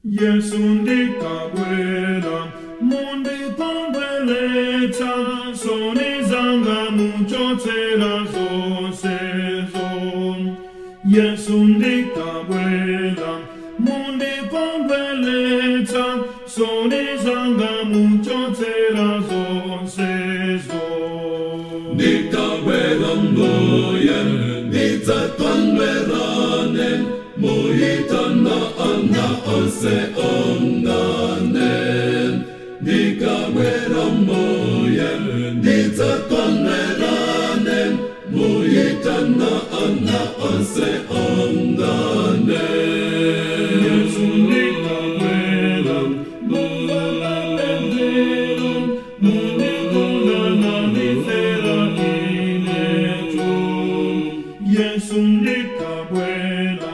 Yesu ndikabwera mundikondweretsa soni zanga muchotsera zonsezo. Yesu ndikabwera mundikondweretsa soni zanga muchotsera zonsezo. Ndikabwera mbuye ndidzakondwerane muitana ana onse ongane. Ndikabwera mbuye ndidzakondwerane muitana ana onse ongane. Yesu ndikabwera muvalalendelo mundikonana nifera inetu. Yesu ndikabwera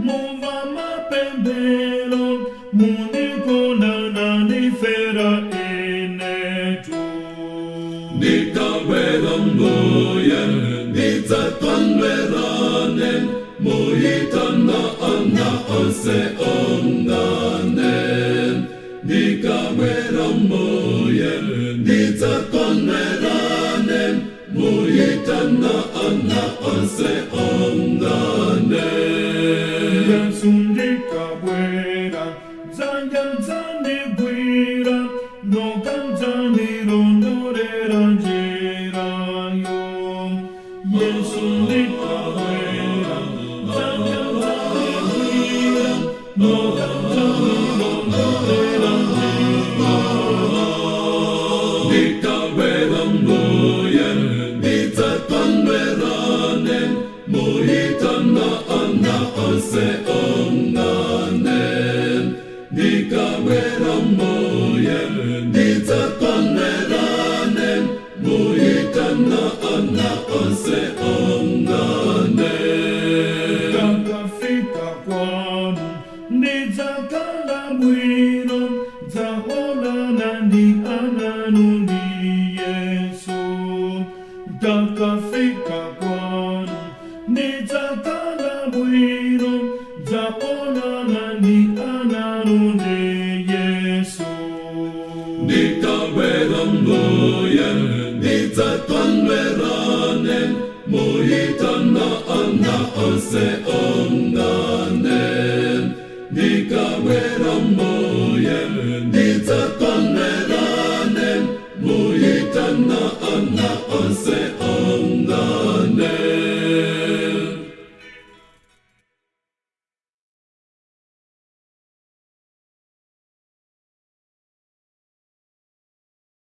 muva mapembelo mundikonana nifera inetu. Ndikabwera mbuye ndidzakondwerane muitana ana onse ongane. Ndikabwera mbuye ndidzakondwerane muitana ana onse ongane. Yesu ndikabwera dzanja dzandigwira noga dzandirondorera njirayo. Yesu ndikabwera dzanja dzandigwira noga dzandirondorera njirayo. Ndikabwera mbuye ndidzakondwerane muitana ana onse ongane. Ndikabwera mbuye ndidzakondwerane muitana ana onse ongane. Takafika kwanu ndidzakhala bwino dzaonana ndi ananu ndi Yesu. Takafika kwanu ndidzakhala bwino dzaonana ndi ananu ndi Yesu. Ndikabwera mbuye ndidzakondwerane muitana ana onse ongane.